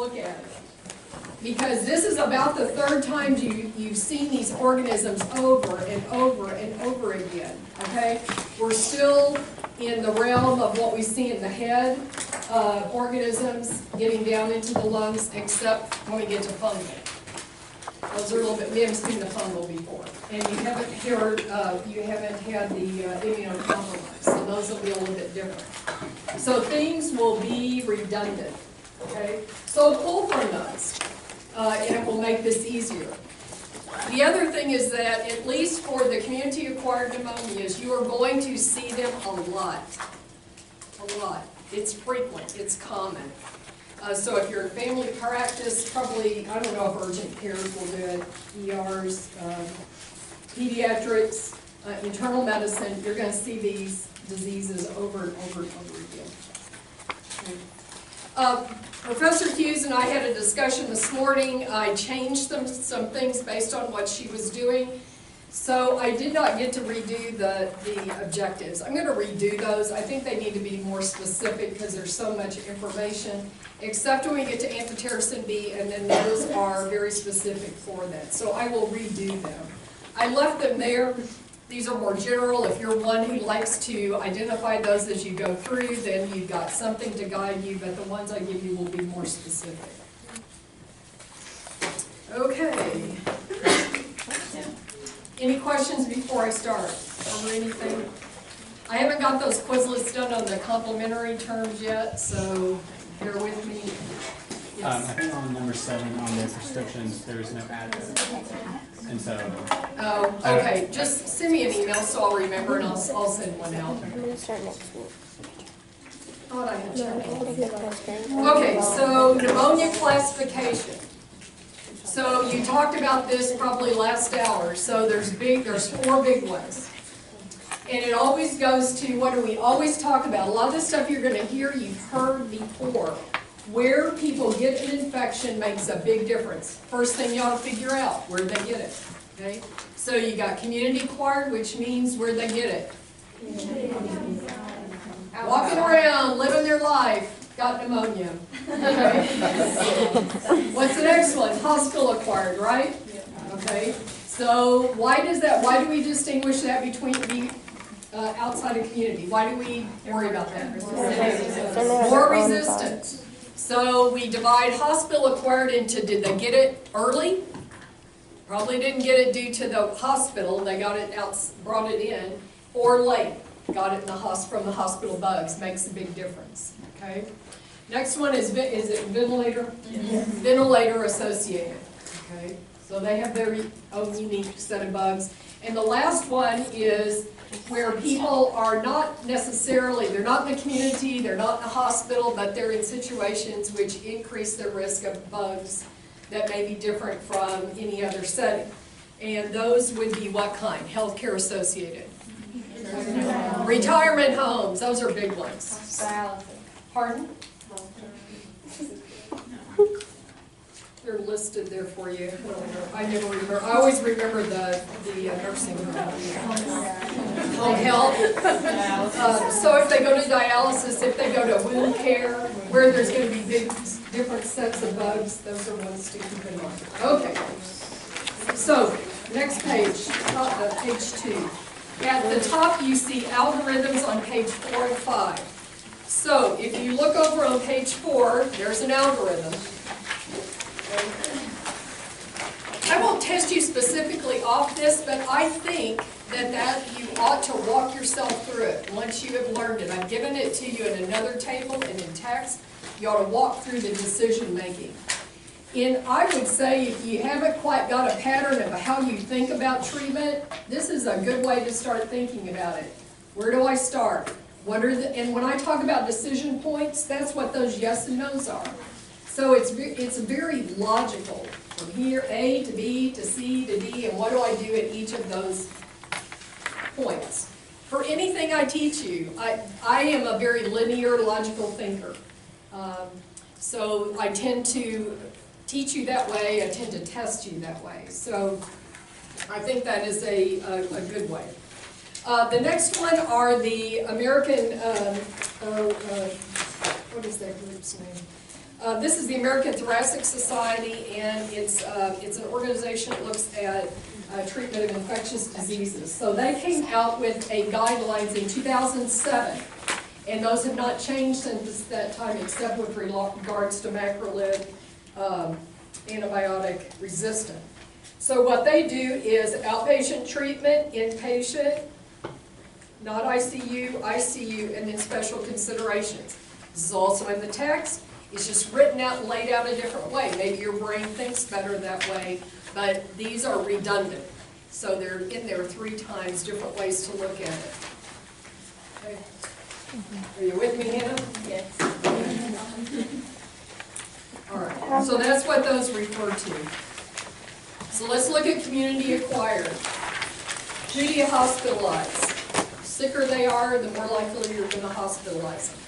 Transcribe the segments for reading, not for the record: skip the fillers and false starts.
look at it. Because this is about the third time you've seen these organisms over and over and over again, okay? We're still in the realm of what we see in the head, organisms getting down into the lungs, except when we get to fungal. Those are a little bit, we haven't seen the fungal before. And you haven't heard, you haven't had the immunocompromised, so those will be a little bit different. So things will be redundant, okay? So pull from those. And it will make this easier. The other thing is that, at least for the community-acquired pneumonias, you are going to see them a lot. A lot. It's frequent. It's common. So if you're in family practice, probably, I don't know if urgent cares will do it, ERs, pediatrics, internal medicine, you're going to see these diseases over and over and over again. Okay. Professor Hughes and I had a discussion this morning. I changed some things based on what she was doing. So I did not get to redo the objectives. I'm going to redo those. I think they need to be more specific because there's so much information, except when we get to amphotericin B, and then those are very specific for that. So I will redo them. I left them there. These are more general. If you're one who likes to identify those as you go through, then you've got something to guide you, but the ones I give you will be more specific. Okay. Any questions before I start? Or anything? I haven't got those Quizlets done on the complementary terms yet, so bear with me. Yes. I think on number 7 on the prescriptions, there was no additive. And so... Oh, okay. Just send me an email so I'll remember and I'll send one out. I'm going to start next week. Thought I had checked. No, Okay, so pneumonia classification. So you talked about this probably last hour. So there's 4 big ones. And it always goes to, what do we always talk about? A lot of the stuff you're going to hear, you've heard before. Where people get an infection makes a big difference. First thing you ought to figure out, where they get it. Okay? So you got community acquired, which means where they get it. Walking around, living their life, got pneumonia. Okay? What's the next one? Hospital acquired, right? Okay. So why do we distinguish that between the outside of community? Why do we worry about that? More resistant. So we divide hospital acquired into, did they get it early? Probably didn't get it due to the hospital, they got it out, brought it in, or late, got it in from the hospital bugs, makes a big difference, okay? Next one is it ventilator? Yes. Ventilator associated, okay? So they have their own unique set of bugs. And the last one is where people are not necessarily, they're not in the community, they're not in the hospital, but they're in situations which increase their risk of bugs that may be different from any other setting. And those would be what kind? Healthcare associated. Retirement homes, those are big ones. Pardon? They're listed there for you. I never remember. I always remember the nursing home. Home health. So if they go to dialysis, if they go to wound care, where there's going to be big different sets of bugs, those are ones to keep in mind. Okay. So next page, page 2. At the top you see algorithms on page 4 and 5. So if you look over on page 4, there's an algorithm. I won't test you specifically off this, but I think that you ought to walk yourself through it once you have learned it. I've given it to you in another table and in text. You ought to walk through the decision making. And I would say if you haven't quite got a pattern of how you think about treatment, this is a good way to start thinking about it. Where do I start? And when I talk about decision points, that's what those yes and no's are. So it's very logical. From here, A to B to C to D, and what do I do at each of those points? For anything I teach you, I am a very linear, logical thinker. So I tend to teach you that way, I tend to test you that way. So I think that is a good way. The next one are the American, what is that group's name? This is the American Thoracic Society, and it's an organization that looks at treatment of infectious diseases. So they came out with a guidelines in 2007, and those have not changed since that time except with regards to macrolide antibiotic resistant. So what they do is outpatient treatment, inpatient, not ICU, ICU, and then special considerations. This is also in the text. It's just written out and laid out a different way. Maybe your brain thinks better that way, but these are redundant. So they're in there 3 times, different ways to look at it. Okay. Are you with me, Hannah? Yes. All right, so that's what those refer to. So let's look at community acquired. Who do you hospitalize? The sicker they are, the more likely you're going to hospitalize them.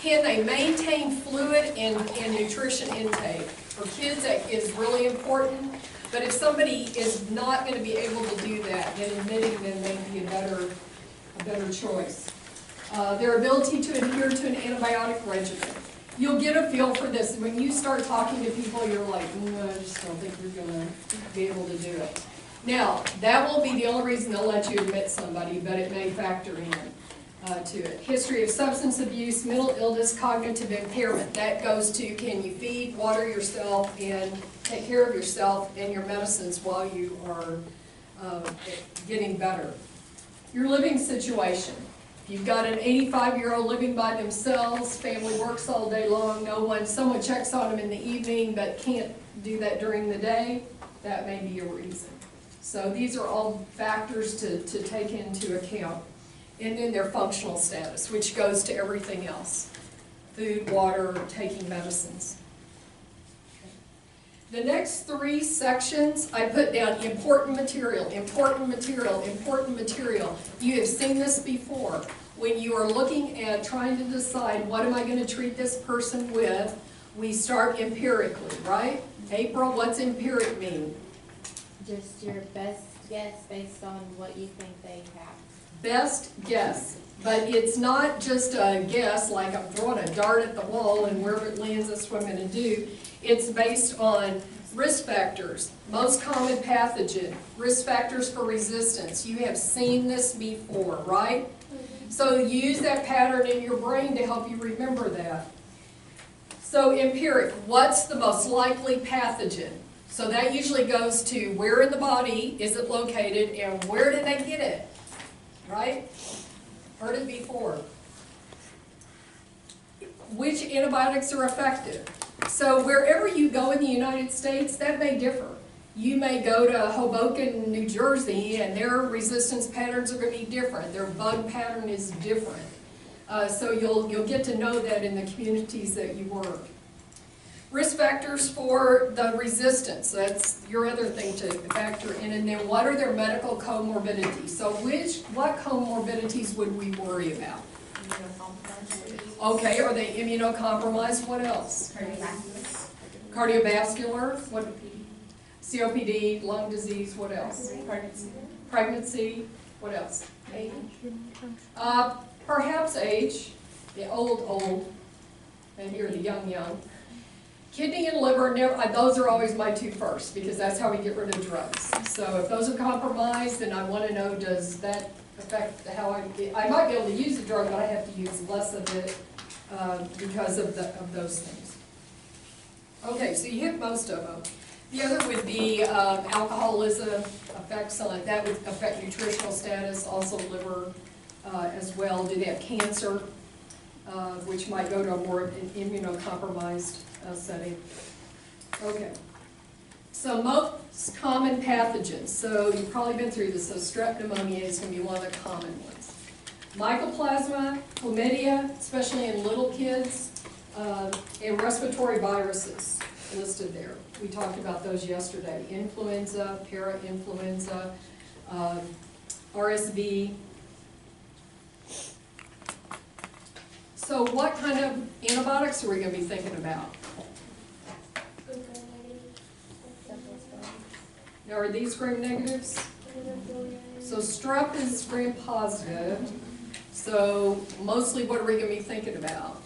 Can they maintain fluid and nutrition intake? For kids, that is really important. But if somebody is not going to be able to do that, then admitting them may be a better choice. Their ability to adhere to an antibiotic regimen. You'll get a feel for this. When you start talking to people, you're like, I just don't think you're going to be able to do it. Now, that won't be the only reason they'll let you admit somebody, but it may factor in to it. History of substance abuse, mental illness, cognitive impairment. That goes to, can you feed, water yourself, and take care of yourself and your medicines while you are getting better. Your living situation. If you've got an 85-year-old living by themselves, family works all day long, someone checks on them in the evening but can't do that during the day, that may be a reason. So these are all factors to take into account. And then their functional status, which goes to everything else. Food, water, taking medicines. The next 3 sections, I put down important material, important material, important material. You have seen this before. When you are looking at trying to decide what am I going to treat this person with, we start empirically, right? April, what's empiric mean? Just your best guess based on what you think they have. Best guess. But it's not just a guess like I'm throwing a dart at the wall and wherever it lands, that's what I'm going to do. It's based on risk factors, most common pathogen, risk factors for resistance. You have seen this before, right? So use that pattern in your brain to help you remember that. So empiric, what's the most likely pathogen? So that usually goes to where in the body is it located and where did they get it, right? Heard it before. Which antibiotics are effective? So wherever you go in the United States, that may differ. You may go to Hoboken, New Jersey, and their resistance patterns are going to be different. Their bug pattern is different. So you'll get to know that in the communities that you work. Risk factors for the resistance, that's your other thing to factor in. And then what are their medical comorbidities? So what comorbidities would we worry about? Okay, are they immunocompromised? What else? Cardiovascular. What? COPD, lung disease, what else? Pregnancy. What else? Age. Perhaps age. The old. And here the young. Kidney and liver, those are always my 2 first because that's how we get rid of drugs. So if those are compromised, then I want to know, does that affect how I might be able to use the drug, but I have to use less of it because of those things. Okay, so you hit most of them. The other would be alcoholism effects on it. That would affect nutritional status, also liver as well. Do they have cancer, which might go to a more immunocompromised setting. Okay. So most common pathogens. So you've probably been through this. So strep pneumonia is going to be one of the common ones. Mycoplasma, chlamydia, especially in little kids, and respiratory viruses listed there. We talked about those yesterday. Influenza, parainfluenza, RSV. So what kind of antibiotics are we going to be thinking about? Now, are these gram-negatives? So strep is gram-positive. So mostly what are we going to be thinking about?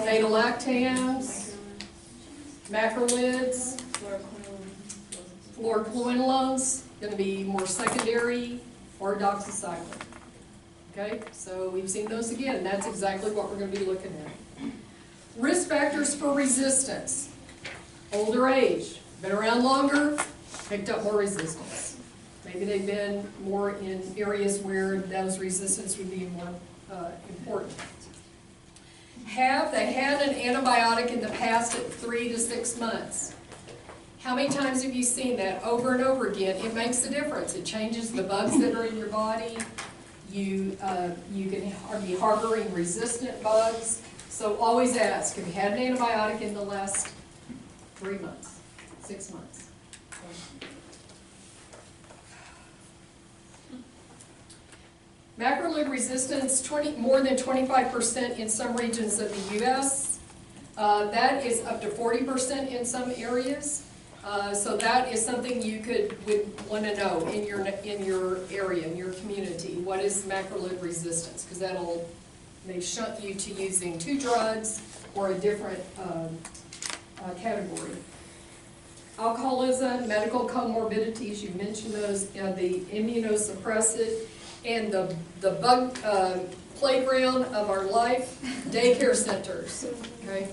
beta-lactams, macrolides, fluoroquinolones, going to be more secondary, or doxycycline. Okay, so we've seen those again, and that's exactly what we're going to be looking at. Risk factors for resistance. Older age, been around longer, picked up more resistance. Maybe they've been more in areas where those resistance would be more important. Have they had an antibiotic in the past at 3 to 6 months? How many times have you seen that over and over again? It makes a difference. It changes the bugs that are in your body. You can be harboring resistant bugs. So always ask, have you had an antibiotic in the last 3 months, 6 months? Macrolide resistance, more than 25% in some regions of the U.S. That is up to 40% in some areas. So that is something you would want to know in your area, in your community. What is macrolide resistance? Because may shunt you to using 2 drugs or a different category. Alcoholism, medical comorbidities, you mentioned those, the immunosuppressive, and the bug playground of our life, daycare centers, okay?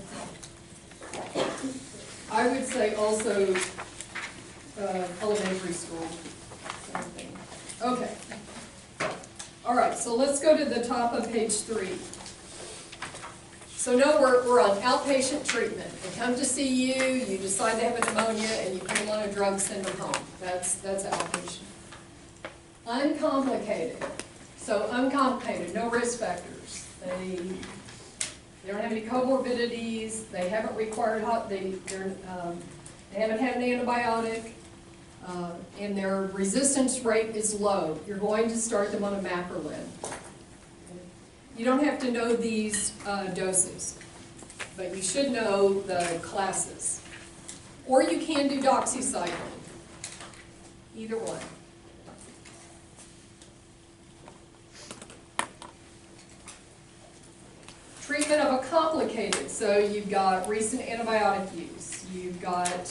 I would say also elementary school, same thing. Okay. All right, so let's go to the top of page 3. So now we're on outpatient treatment. They come to see you, you decide they have a pneumonia, and you put them on a drug, send them home. That's outpatient. Uncomplicated. So uncomplicated, no risk factors. They don't have any comorbidities. They haven't required they haven't had an antibiotic, and their resistance rate is low. You're going to start them on a macrolide. You don't have to know these doses, but you should know the classes. Or you can do doxycycline. Either one. Treatment of a complicated, so you've got recent antibiotic use, you've got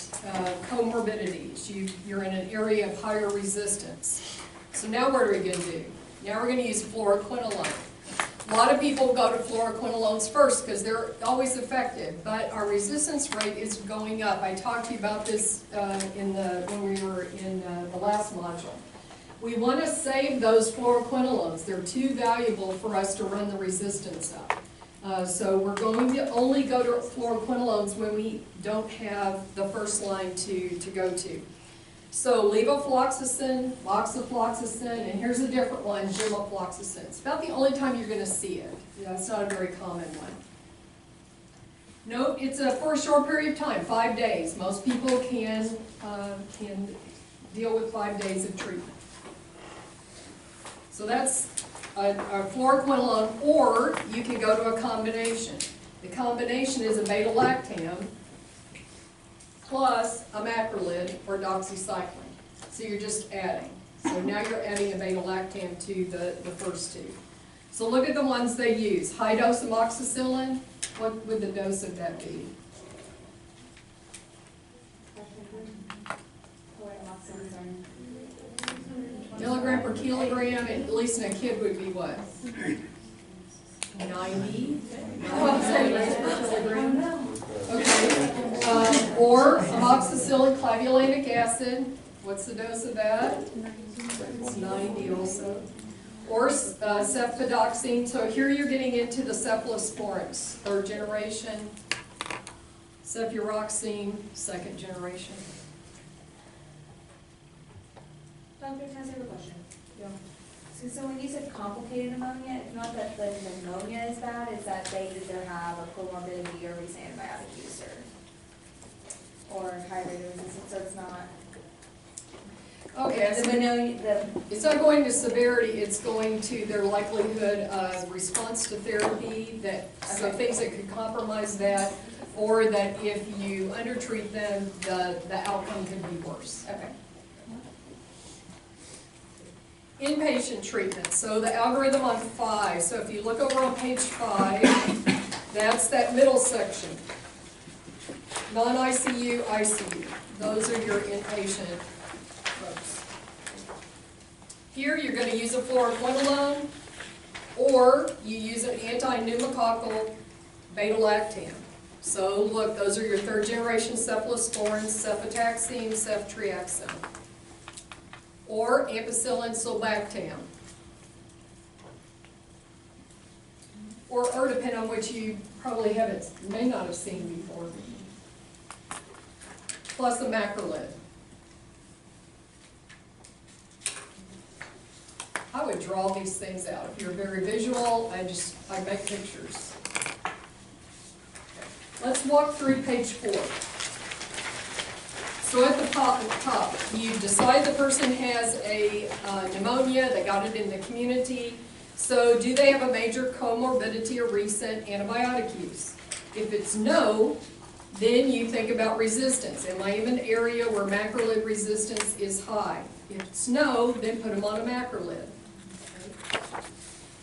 comorbidities, you're in an area of higher resistance. So now what are we going to do? Now we're going to use fluoroquinolone. A lot of people go to fluoroquinolones first because they're always effective, but our resistance rate is going up. I talked to you about this when we were in the last module. We want to save those fluoroquinolones. They're too valuable for us to run the resistance up. So we're going to only go to fluoroquinolones when we don't have the first line to go to. So levofloxacin, moxifloxacin, and here's a different one, gemofloxacin. It's about the only time you're going to see it. It's not a very common one. Note, it's for a short period of time, 5 days. Most people can deal with 5 days of treatment. So that's a fluoroquinolone, or you can go to a combination. The combination is a beta-lactam plus a macrolide or doxycycline. So you're just adding. So now you're adding a beta-lactam to the first 2. So look at the ones they use. High dose amoxicillin, what would the dose of that be? Milligram per kilogram, at least in a kid would be what? 90 milligrams per kilogram. Okay. Or amoxicillin clavulanic acid. What's the dose of that? It's 90 also. Or cefpodoxime. So here you're getting into the cephalosporins, 3rd generation. Cefuroxime, 2nd generation. Doctor, can I ask you a question? Yeah. So when you said complicated pneumonia, it's not that the pneumonia is bad, it's that they either have a comorbidity or recent antibiotic use or high rate of resistance, so it's not. Okay, The pneumonia, it's not going to severity, it's going to their likelihood of response to therapy, so things that could compromise that, or that if you undertreat them, the outcome could be worse. Okay. Inpatient treatment, so the algorithm on 5, so if you look over on page 5, That's that middle section. Non-ICU, ICU. Those are your inpatient folks. Here, you're going to use a fluoroquinolone, or you use an anti-pneumococcal beta-lactam. So look, those are your third generation cephalosporins, cefotaxime, ceftriaxone, or ampicillin sulbactam, or ertapenem, which you probably may not have seen before, plus a macrolide. I would draw these things out. If you're very visual, I make pictures. Let's walk through page 4. So at the top, you decide the person has a pneumonia, they got it in the community. So do they have a major comorbidity or recent antibiotic use? If it's no, then you think about resistance. Am I in an area where macrolide resistance is high? If it's no, then put them on a macrolide.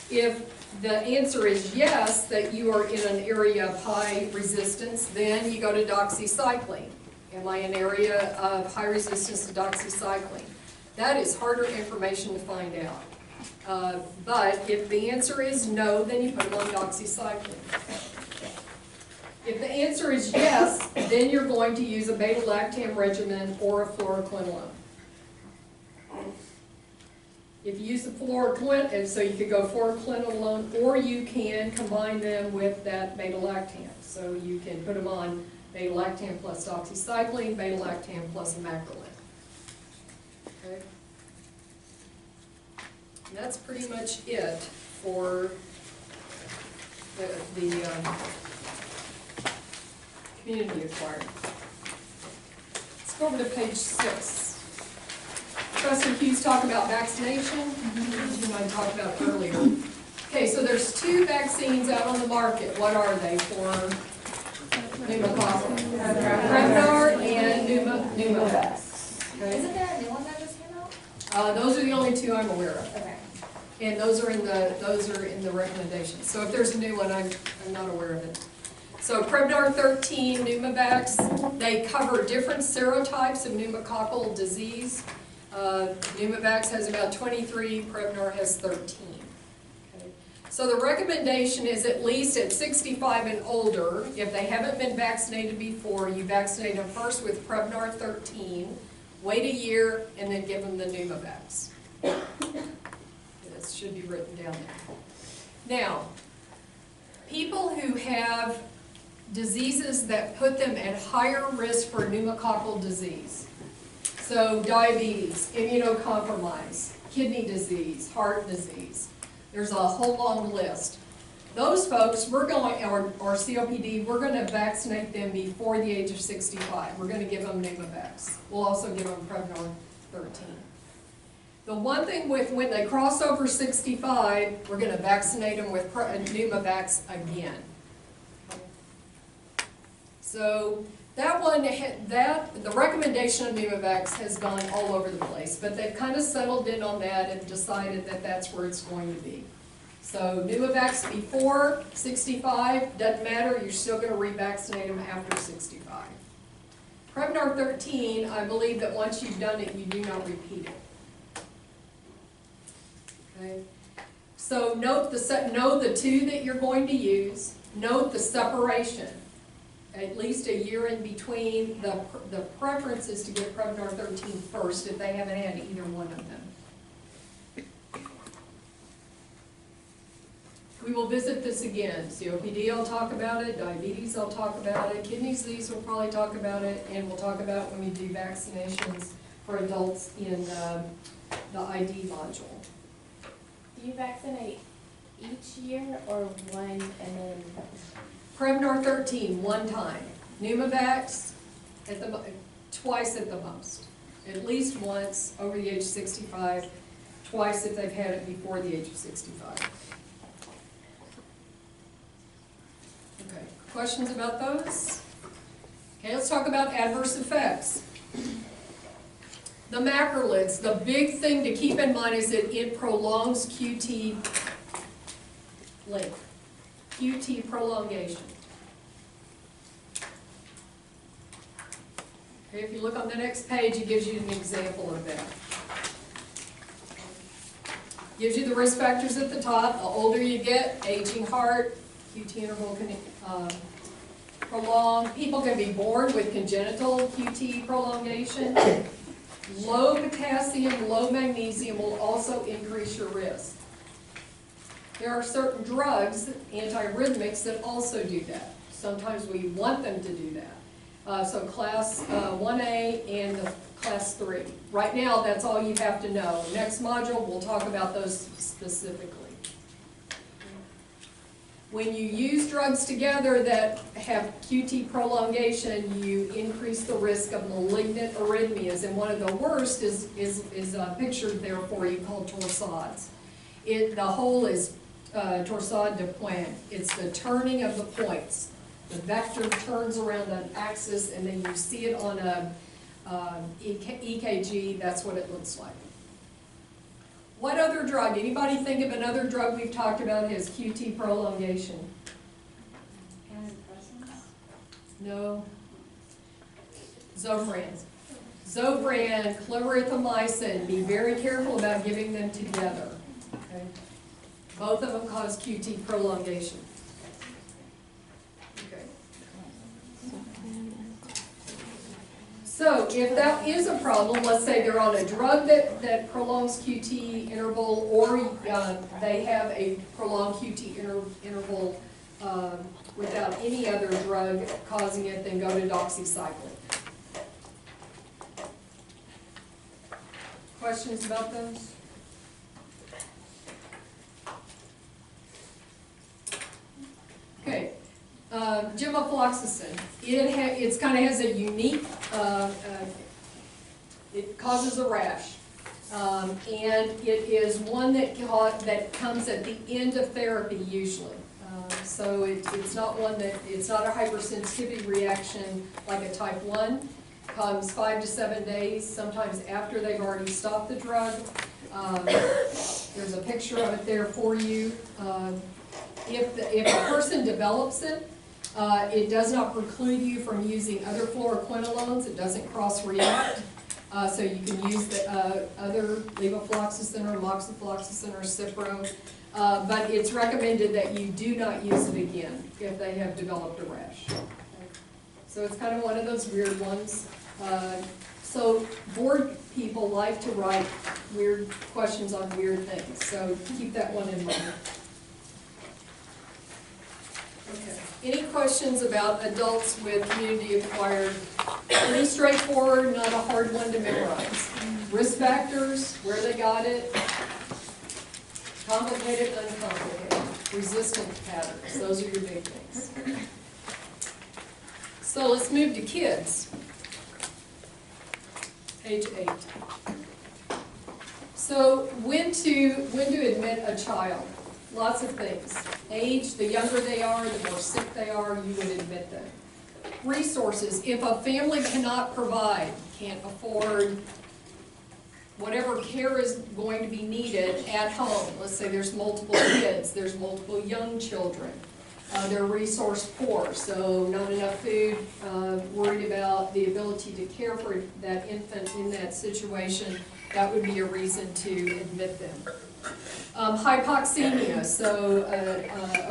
If the answer is yes, that you are in an area of high resistance, then you go to doxycycline. Am I in an area of high resistance to doxycycline? That is harder information to find out. But if the answer is no, then you put them on doxycycline. If the answer is yes, then you're going to use a beta-lactam regimen or a fluoroquinolone. If you use the fluoroquinolone, so you could go fluoroquinolone, or you can combine them with that beta-lactam. So you can put them on beta-lactam plus doxycycline, beta-lactam plus a macrolide. Okay? And that's pretty much it for the community acquired. Let's go over to page 6. Professor Hughes talked about vaccination, which I talked about earlier. Okay, so there's 2 vaccines out on the market. What are they for pneumococcal? Prevnar and Pneumovax. Okay. Isn't there a new one that just came out? Those are the only 2 I'm aware of. Okay. And those are in the recommendations. So if there's a new one, I'm not aware of it. So Prevnar 13, Pneumovax, they cover different serotypes of pneumococcal disease. Pneumovax has about 23, Prevnar has 13. Okay. So the recommendation is at least at 65 and older, if they haven't been vaccinated before, you vaccinate them first with Prevnar 13, wait a year, and then give them the Pneumovax. This should be written down there. Now, people who have diseases that put them at higher risk for pneumococcal disease, so diabetes, immunocompromised, kidney disease, heart disease, there's a whole long list. Those folks, or COPD, we're going to vaccinate them before the age of 65. We're going to give them Pneumovax. We'll also give them Prevnar 13. The one thing with when they cross over 65, we're going to vaccinate them with Pneumovax again. So that one, the recommendation of Pneumovax has gone all over the place, but they've kind of settled in on that and decided that that's where it's going to be. So Pneumovax before 65, doesn't matter, you're still going to revaccinate them after 65. Prevnar 13, I believe that once you've done it, you do not repeat it. Okay. So know the 2 that you're going to use. Note the separation. At least a year in between. The preference is to get Prevnar 13 first if they haven't had either one of them. We will visit this again. COPD, I'll talk about it. Diabetes, I'll talk about it. Kidney disease, we'll probably talk about it. And we'll talk about when we do vaccinations for adults in the ID module. Do you vaccinate each year or one and then? Prevnar 13, one time. Pneumovax, twice at the most. At least once over the age of 65, twice if they've had it before the age of 65. Okay, questions about those? Okay, let's talk about adverse effects. The macrolides, the big thing to keep in mind is that it prolongs QT length. QT prolongation. Okay, if you look on the next page, it gives you an example of that. Gives you the risk factors at the top. The older you get, aging heart, QT interval can prolong. People can be born with congenital QT prolongation. Low potassium, low magnesium will also increase your risk. There are certain drugs, antiarrhythmics, that also do that. Sometimes we want them to do that. So class 1A and the class 3. Right now, that's all you have to know. Next module, we'll talk about those specifically. When you use drugs together that have QT prolongation, you increase the risk of malignant arrhythmias, and one of the worst is pictured there for you, called torsades. The whole is torsade de pointe. It's the turning of the points. The vector turns around an axis, and then you see it on a EKG. That's what it looks like. What other drug? Anybody think of another drug we've talked about has QT prolongation? Antidepressants? No. Zofran. Zofran, clarithromycin. Be very careful about giving them together. Okay? Both of them cause QT prolongation. Okay. So if that is a problem, let's say they're on a drug that prolongs QT interval, or they have a prolonged QT interval without any other drug causing it, then go to doxycycline. Questions about those? Okay. Gemofloxacin. It kind of has a unique, it causes a rash. And it is one that comes at the end of therapy usually. So it's not one that, it's not a hypersensitivity reaction like a type 1. Comes 5 to 7 days, sometimes after they've already stopped the drug. There's a picture of it there for you. If a person develops it, it does not preclude you from using other fluoroquinolones. It doesn't cross-react. So you can use the other levofloxacin or moxifloxacin or Cipro. But it's recommended that you do not use it again if they have developed a rash. So it's kind of one of those weird ones. So board people like to write weird questions on weird things. So keep that one in mind. Okay. Any questions about adults with community-acquired? Pretty straightforward, not a hard one to memorize. Risk factors, where they got it, complicated, uncomplicated, resistant patterns. Those are your big things. So let's move to kids. Age 8. So when to admit a child? Lots of things. Age, the younger they are, the more sick they are, you would admit them. Resources, if a family cannot provide, can't afford whatever care is going to be needed at home, let's say there's multiple kids, there's multiple young children, they're resource poor, so not enough food, worried about the ability to care for that infant in that situation, that would be a reason to admit them. Hypoxemia, so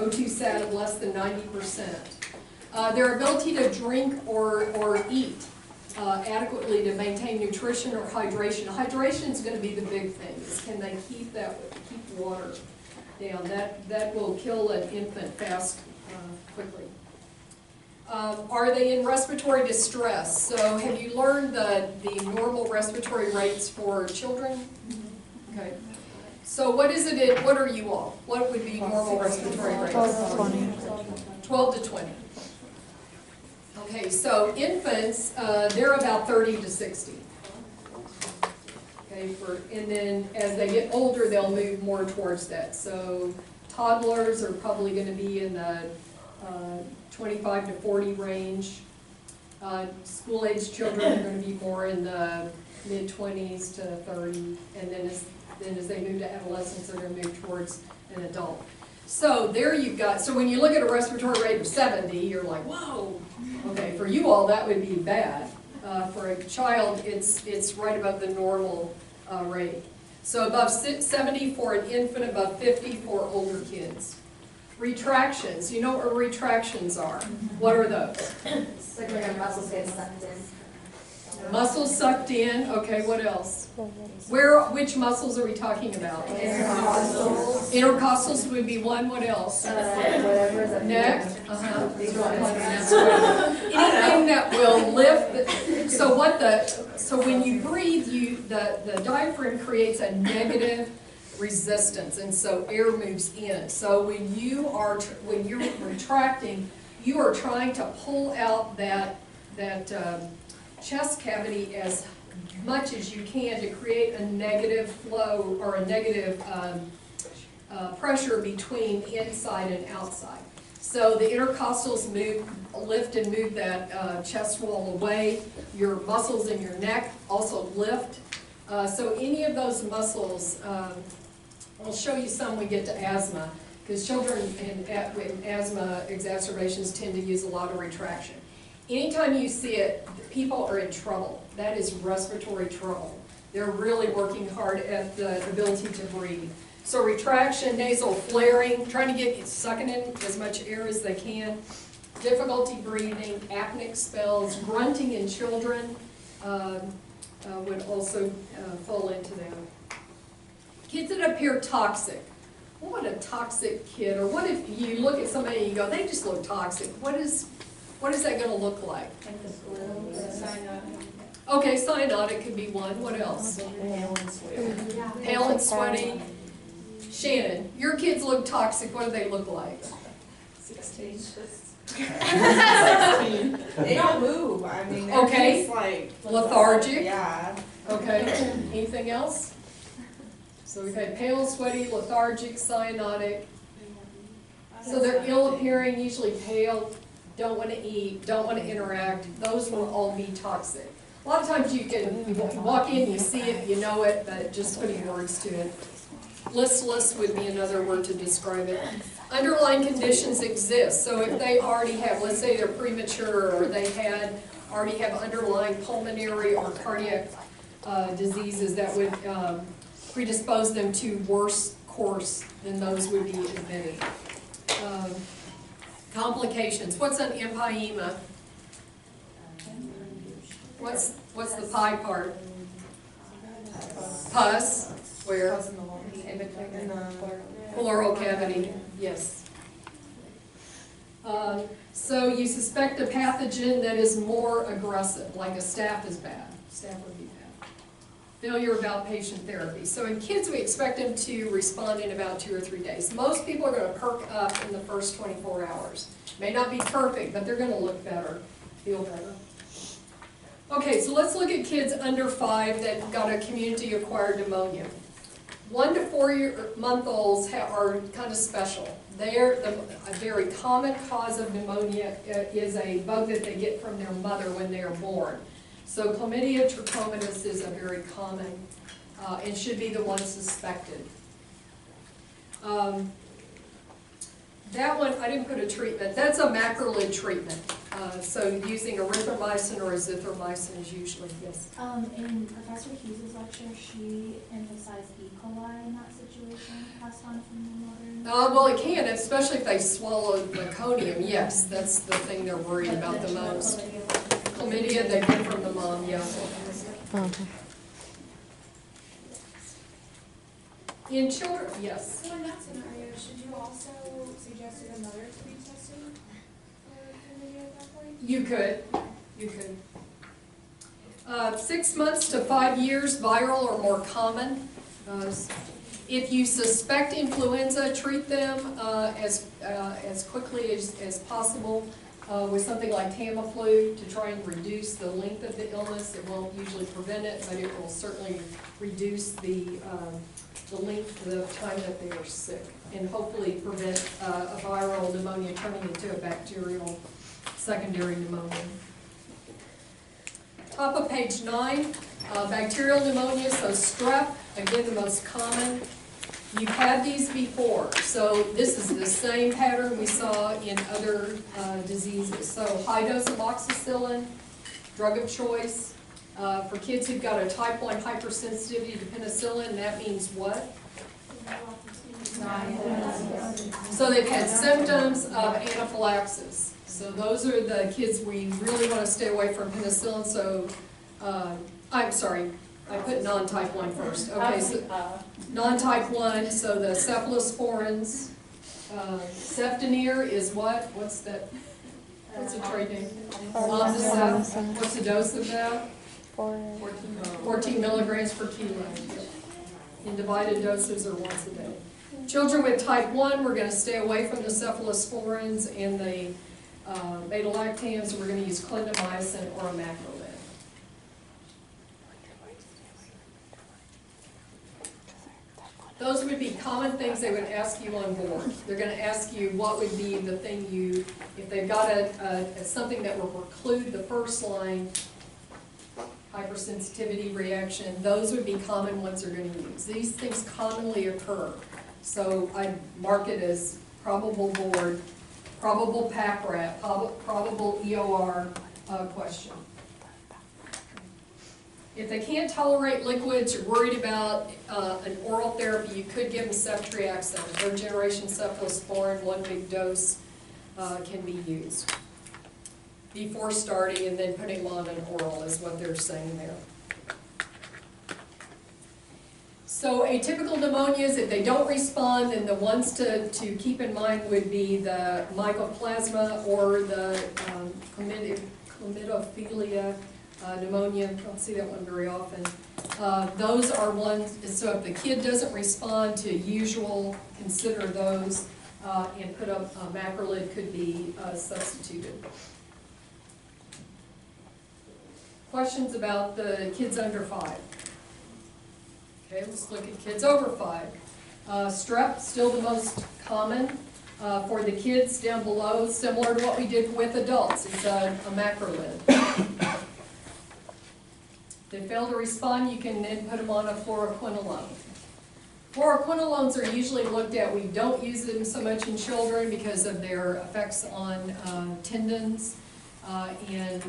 O2 sat of less than 90%. Their ability to drink or eat adequately to maintain nutrition or hydration. Hydration is going to be the big thing. Can they keep water down? That will kill an infant fast, quickly. Are they in respiratory distress? So have you learned the normal respiratory rates for children? Okay. So what is it? What are you all? What would be normal respiratory rates? 12 to 20. 12 to 20. Okay, so infants, they're about 30 to 60. Okay, and then as they get older, they'll move more towards that. So toddlers are probably going to be in the 25 to 40 range. School-age children are going to be more in the mid-20s to 30, and then as they move to adolescence, they're going to move towards an adult. So there you've got, so when you look at a respiratory rate of 70, you're like, whoa. Okay, for you all, that would be bad. For a child, it's right above the normal rate. So above 70 for an infant, above 50 for older kids. Retractions, you know what retractions are? What are those? It's like when your muscles get sucked in. Muscles sucked in, okay, what else? Which muscles are we talking about? Intercostals. Intercostals would be one, what else? Whatever is up Neck, here. anything that will lift, so when you breathe, the diaphragm creates a negative resistance, and so air moves in. So when you're retracting, you are trying to pull out that chest cavity as much as you can to create a negative flow or a negative pressure between inside and outside. So the intercostals lift and move that chest wall away. Your muscles in your neck also lift. So any of those muscles, I'll show you some when we get to asthma, because children with asthma exacerbations tend to use a lot of retraction. Anytime you see it, people are in trouble. That is respiratory trouble. They're really working hard at the ability to breathe. So retraction, nasal flaring, trying to sucking in as much air as they can, difficulty breathing, apneic spells, grunting in children would also fall into them. Kids that appear toxic. What a toxic kid, or what if you look at somebody and you go, they just look toxic. What is that going to look like? Okay, cyanotic could be one. What else? Pale and sweaty. Shannon, your kids look toxic. What do they look like? 16. They don't move. I mean, they're Okay. just like Lethargic. Yeah. Okay. Anything else? So we've had pale, sweaty, lethargic, cyanotic. So they're ill appearing, usually pale, don't want to eat, don't want to interact. Those will all be toxic. A lot of times you walk in, you see it, you know it, but just putting words to it. Listless would be another word to describe it. Underlying conditions exist. So if they already have, let's say they're premature, or they already have underlying pulmonary or cardiac diseases that would predispose them to worse course, then those would be admitted. Complications. What's an empyema? What's the pie part? Pus. Where? In the Pleural cavity. Yes. So you suspect a pathogen that is more aggressive, like a staph is bad. Staph would be bad. Failure of outpatient therapy. So in kids, we expect them to respond in about 2 or 3 days. Most people are going to perk up in the first 24 hours. May not be perfect, but they're going to look better, feel better. Okay, so let's look at kids under 5 that got a community-acquired pneumonia. 1 to 4 month olds are kind of special. A very common cause of pneumonia is a bug that they get from their mother when they are born. So chlamydia trachomatis is a very common and should be the one suspected. That one, I didn't put a treatment. That's a macrolide treatment. So using erythromycin or azithromycin is usually, yes. In Professor Hughes' lecture, she emphasized E. coli in that situation, passed on from the mother. Well, it can, especially if they swallow meconium. Yes, that's the thing they're worried about the most. Chlamydia, they get from the mom, yeah. In children, yes. So in that scenario, should you also suggest to the mother to be tested for chlamydia at that point? You could. 6 months to 5 years, viral or more common. If you suspect influenza, treat them as quickly as possible with something like Tamiflu to try and reduce the length of the illness. It won't usually prevent it, but it will certainly reduce the length of the time that they are sick, and hopefully prevent a viral pneumonia turning into a bacterial secondary pneumonia. Top of page 9, bacterial pneumonia, so strep, again the most common. You've had these before, so this is the same pattern we saw in other diseases. So high dose amoxicillin, drug of choice. For kids who've got a type 1 hypersensitivity to penicillin, that means what? So they've had symptoms of anaphylaxis. So those are the kids we really want to stay away from penicillin. So, I'm sorry, I put non-type 1 first. Okay, so non-type 1, so the cephalosporins. Ceftonir is what? What's that? What's the trade name? Lomdicep. What's the dose of that? 14 milligrams per kilo. In divided doses or once a day. Children with type 1, we're going to stay away from the cephalosporins and the beta-lactams, and we're going to use clindamycin or macrolide. Those would be common things they would ask you on board. They're going to ask you what would be the thing you, if they've got something that will preclude the first line hypersensitivity reaction, those would be common ones they're going to use. These things commonly occur. So I mark it as probable board, probable pack rat, probable EOR question. If they can't tolerate liquids, you're worried about an oral therapy, you could give them ceftriaxone. Third generation cephalosporin, 1 big dose can be used before starting, and then putting them on an oral is what they're saying there. So atypical pneumonias, if they don't respond, then the ones to keep in mind would be the mycoplasma or the chlamydophilia pneumonia. Don't see that one very often. Those are ones, so if the kid doesn't respond to usual, consider those and put up macrolide could be substituted. Questions about the kids under 5? Okay, let's look at kids over 5. Strep, still the most common. For the kids down below, similar to what we did with adults, it's a macrolide. If they fail to respond, you can then put them on a fluoroquinolone. Fluoroquinolones are usually looked at, we don't use them so much in children because of their effects on tendons and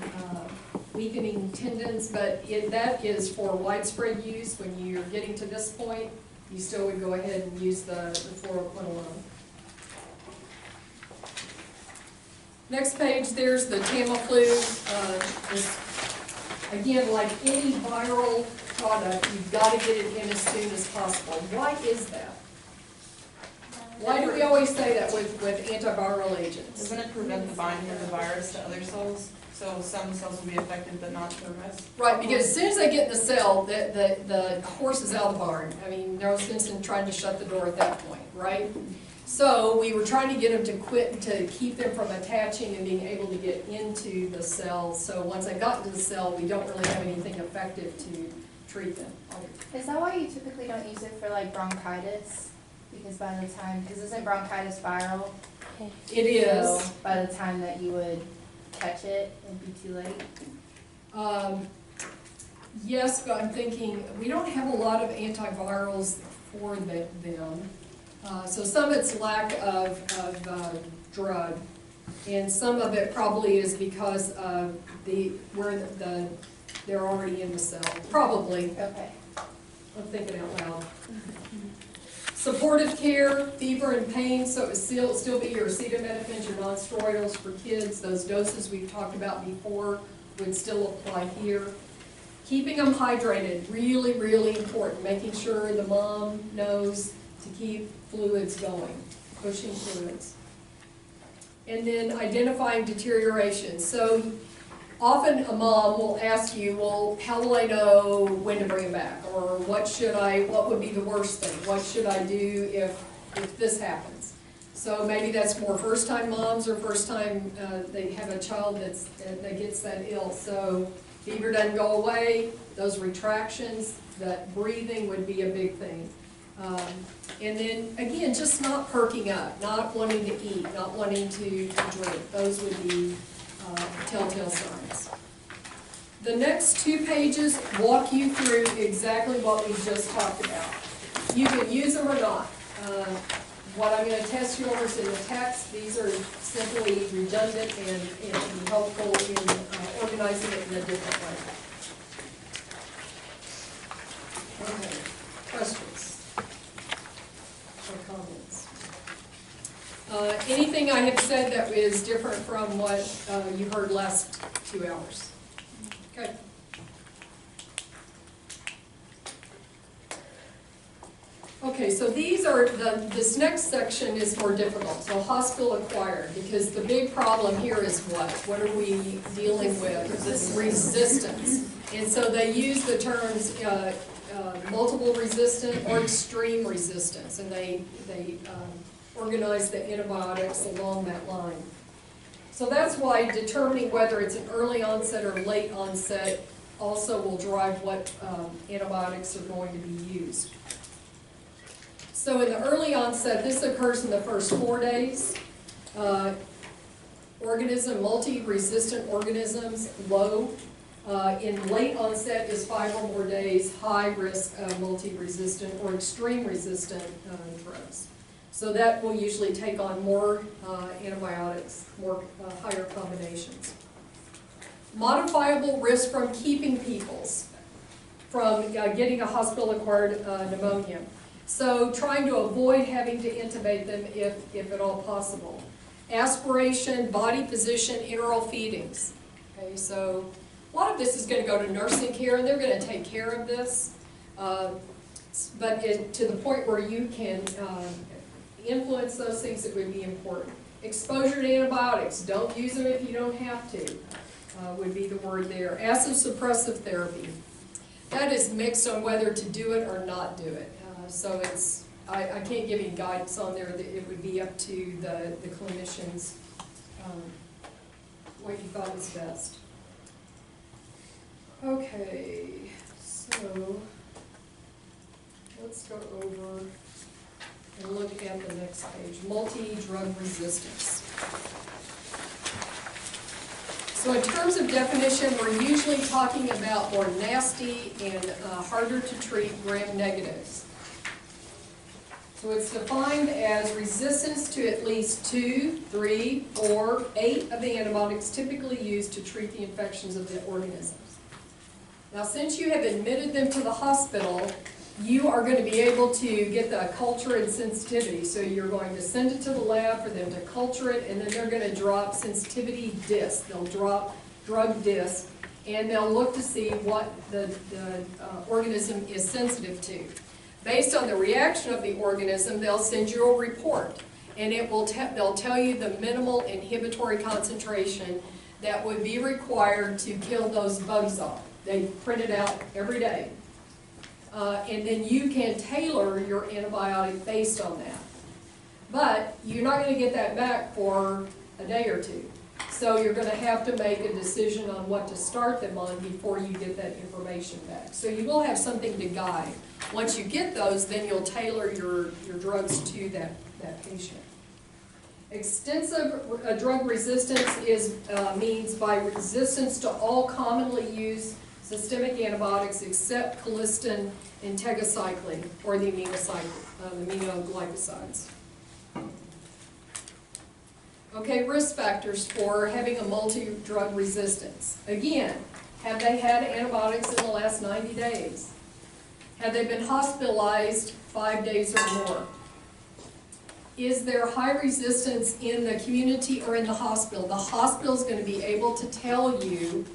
weakening tendons, but that is for widespread use. When you're getting to this point, you still would go ahead and use the fluoroquinolone. Next page, there's the Tamiflu. Again, like any viral product, you've got to get it in as soon as possible. Why is that? Why do we always say that with antiviral agents? Isn't it prevent the binding of the virus to other cells? So some cells will be affected, but not the rest? Right, because as soon as they get in the cell, the horse is out of the barn. I mean, no sense in trying to shut the door at that point, right? So we were trying to get them to quit, to keep them from attaching and being able to get into the cell. So once they got into the cell, we don't really have anything effective to treat them. Is that why you typically don't use it for like bronchitis? Because by the time, because isn't bronchitis viral? It is. So by the time that you would catch it, it'd be too late? Yes, but I'm thinking, we don't have a lot of antivirals for them. So some of it's lack of drug, and some of it probably is because of they're already in the cell. Probably. Okay. I'm thinking out loud. Supportive care, fever and pain, so it would still be your acetaminophen, your non-steroidals for kids. Those doses we've talked about before would still apply here. Keeping them hydrated, really, really important. Making sure the mom knows to keep fluids going, pushing fluids. And then identifying deterioration. So often a mom will ask you, well, how will I know when to bring them back? Or what would be the worst thing? What should I do if this happens? So maybe that's more first-time moms or first-time they have a child that gets that ill. So fever doesn't go away, those retractions, that breathing would be a big thing. And then, again, just not perking up, not wanting to eat, not wanting to drink. Those would be telltale signs. The next 2 pages walk you through exactly what we just talked about. You can use them or not. What I'm gonna test you over is in the text. These are simply redundant and helpful in organizing it in a different way. Okay, questions or comments? Anything I have said that is different from what you heard last 2 hours? Okay. Okay, so these are, this next section is more difficult, so hospital acquired, because the big problem here is what? What are we dealing with? Resistance. And so they use the terms multiple resistant or extreme resistance, and they organize the antibiotics along that line. So that's why determining whether it's an early onset or late onset also will drive what antibiotics are going to be used. So in the early onset, this occurs in the first 4 days. Multi-resistant organisms, low. In late onset is 5 or more days, high risk of multi-resistant or extreme resistant drugs. So that will usually take on more antibiotics, more higher combinations. Modifiable risk from keeping peoples from getting a hospital-acquired pneumonia. So trying to avoid having to intubate them if at all possible. Aspiration, body position, enteral feedings. Okay, so a lot of this is going to go to nursing care, and they're going to take care of this. But to the point where you can influence those things, it would be important. Exposure to antibiotics, don't use them if you don't have to, would be the word there. Acid suppressive therapy. That is mixed on whether to do it or not do it. So it's, I can't give you guidance on there. It would be up to the clinicians what you thought was best. Okay, so let's go over and look at the next page, multi-drug resistance. So in terms of definition, we're usually talking about more nasty and harder to treat gram-negatives. So it's defined as resistance to at least 2, 3, 4, 8 of the antibiotics typically used to treat the infections of the organisms. Now, since you have admitted them to the hospital, you are going to be able to get the culture and sensitivity. So you're going to send it to the lab for them to culture it, and then they're going to drop sensitivity discs. They'll drop drug discs, and they'll look to see what the organism is sensitive to. Based on the reaction of the organism, they'll send you a report, and it will they'll tell you the minimal inhibitory concentration that would be required to kill those bugs off. They print it out every day. And then you can tailor your antibiotic based on that. But you're not going to get that back for a day or two. So you're going to have to make a decision on what to start them on before you get that information back. So you will have something to guide. Once you get those, then you'll tailor your drugs to that patient. Extensive drug resistance means by resistance to all commonly used systemic antibiotics except colistin and tegacycline, or the aminoglycosides. Okay, risk factors for having a multi-drug resistance. Again, have they had antibiotics in the last 90 days? Have they been hospitalized 5 days or more? Is there high resistance in the community or in the hospital? The hospital is going to be able to tell you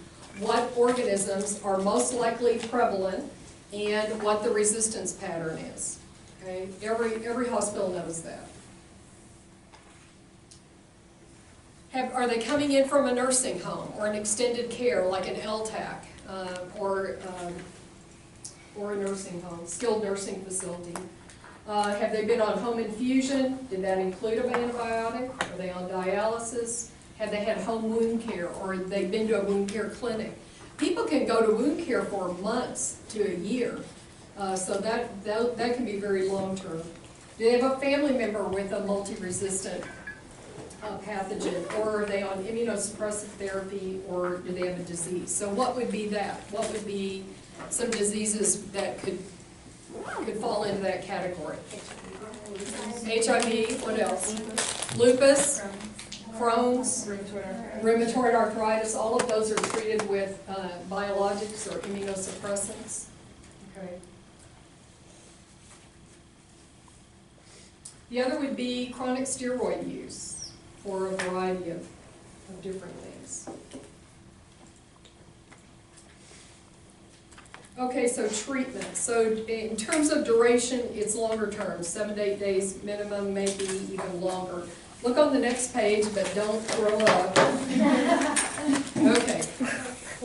what organisms are most likely prevalent and what the resistance pattern is. Okay, every hospital knows that. Are they coming in from a nursing home or an extended care like an LTAC or a nursing home, skilled nursing facility? Have they been on home infusion? Did that include an antibiotic? Are they on dialysis? Have they had home wound care, or they've been to a wound care clinic? People can go to wound care for months to a year, so that can be very long term. Do they have a family member with a multi-resistant pathogen, or are they on immunosuppressive therapy, or do they have a disease? So what would be that? What would be some diseases that could could fall into that category. HIV, what else? Lupus, Crohn's, rheumatoid arthritis, all of those are treated with biologics or immunosuppressants. Okay. The other would be chronic steroid use for a variety of different things. Okay, so treatment. So in terms of duration, it's longer term, 7 to 8 days minimum, maybe even longer. Look on the next page, but don't throw up. Okay.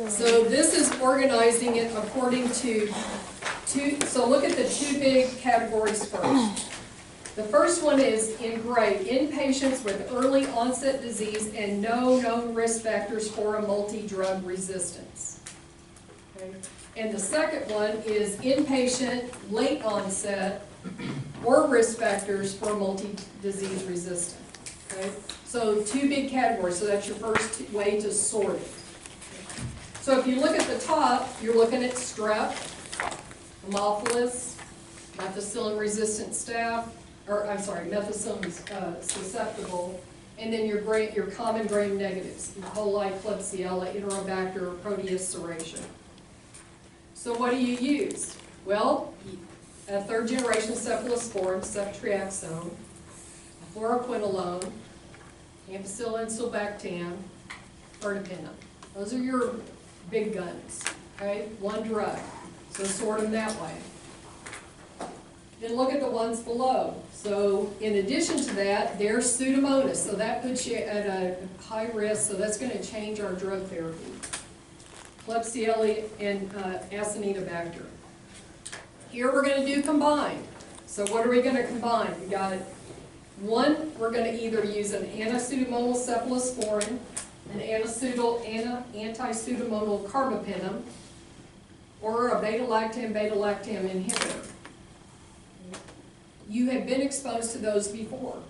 So this is organizing it according to so look at the two big categories first. The first one is in gray, in patients with early onset disease and no known risk factors for a multi-drug resistance. Okay. And the second one is inpatient, late onset, or risk factors for multi-disease resistant. Okay? So two big categories, so that's your first way to sort it. So if you look at the top, you're looking at strep, Haemophilus, methicillin-resistant staph, or I'm sorry, methicillin susceptible, and then your common gram negatives, E. coli, Klebsiella, Enterobacter, Proteus, Serratia. So what do you use? Well, a third generation cephalosporin, ceftriaxone, fluoroquinolone, ampicillin, sulbactam, ertapenem. Those are your big guns, okay? One drug, so sort them that way. Then look at the ones below. So in addition to that, there's Pseudomonas, so that puts you at a high risk, so that's going to change our drug therapy. Klebsiella and Acinetobacter. Here we're going to do combined. So what are we going to combine? We got one, we're going to either use an anti-pseudomonal cephalosporin, an anti-pseudomonal carbapenem, or a beta-lactam inhibitor. You have been exposed to those before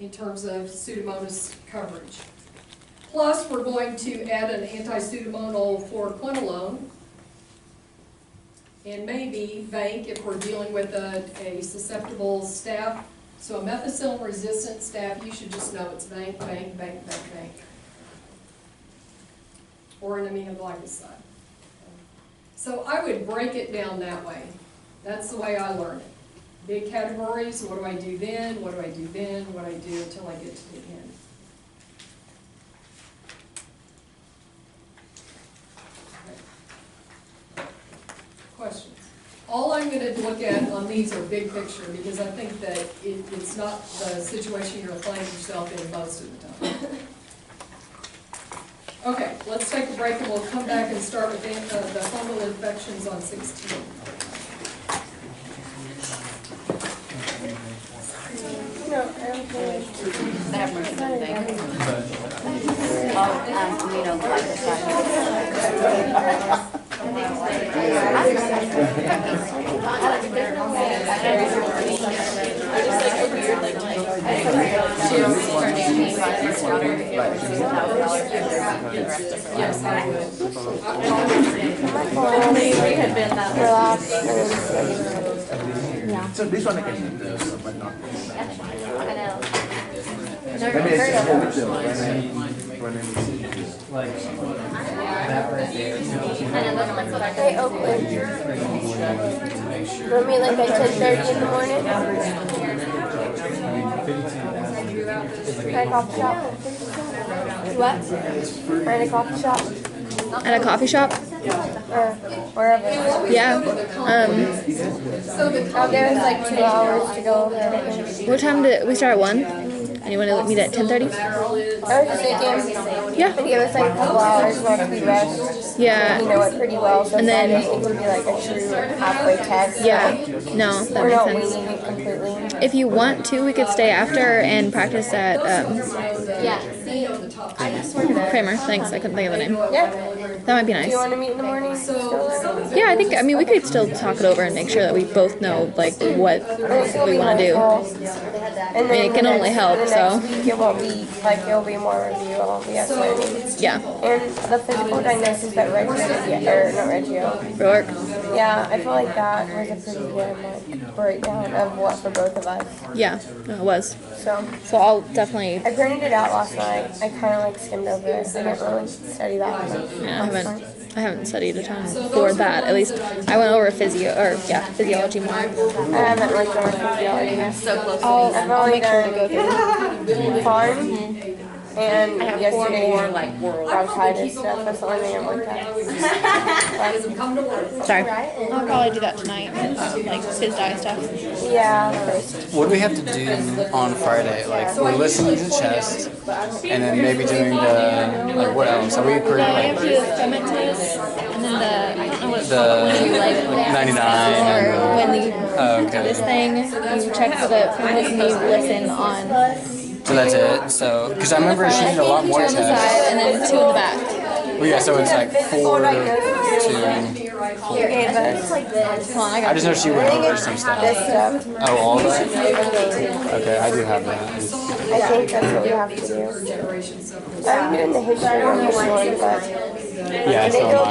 in terms of Pseudomonas coverage. Plus, we're going to add an anti-pseudomonal fluoroquinolone, and maybe vanc if we're dealing with a susceptible staph. So a methicillin-resistant staph, you should just know it's vanc, vanc, vanc, vanc, vanc. Or an aminoglycoside. So I would break it down that way. That's the way I learn it. Big categories, what do I do then, what do I do then, what do I do until I get to the end. Okay. Questions? All I'm going to look at on these are big picture because I think that it's not the situation you're going to find yourself in most of the time. Okay, let's take a break and we'll come back and start with the fungal infections on 16. Yes, I would. So this one I can do, but not. I know. Maybe I just hold it till when Like, that right there. Hey, Oakland. Want me like at 10:30 in the morning? At a coffee shop. What? At a coffee shop. At a coffee shop? Or wherever. Yeah. Out there is like 2 hours to go. What time did we start at 1? And you want to meet at 10:30? I was just thinking, Yeah. give us like a couple hours where we rest. Yeah. You know it pretty well, so And then- Friday it would be like a true halfway test. Yeah. No, that We're not makes winging sense. it completely. If you want to, we could stay after and practice at, Yeah, see, E on the top. Kramer, thanks. I couldn't think of the name. Yeah. That might be Do you nice. want to meet in the morning? Yeah, I think. I mean, we could still talk it over and make sure that we both know like what we want to do. And mean, it can only help, the so. next week it won't be, like, it'll be more review, it won't be as many. Yeah. And the physical diagnosis that Reggio did, or not Reggio. Rourke. Yeah, I feel like that was a pretty good, like, breakdown of what for both of us. Yeah, no, it was. So I'll definitely. I printed it out last night. I kind of like skimmed over it. I didn't really study that much. Yeah, I haven't studied a ton for that. At least I went over physiology more. I haven't like done physiology. So close. I've I'll only make sure to done go through. farm and yesterday bronchitis stuff. That's the only thing I've looked at. Sorry. I'll probably do that tonight. Like phys die stuff. Yeah. What do we have to do on Friday? Like, we're listening to the chest, and then maybe doing the, like, what else? Are we pretty, We have like, to do the fomentis, and then I don't know what it's the called, when you like 99? or when you Oh, okay. this thing, you check for the fomentis and you listen on So that's it? So, because I remember she did a lot more two on the side tests. and then two in the back. Well, yeah, so it's like 4 to... You gave us Hold on, I I got just know she went over some stuff. this stuff. Oh, all of that? Okay, I do have that. I think that's what we have to do. I'm doing the history on this one, but Yeah, so am I.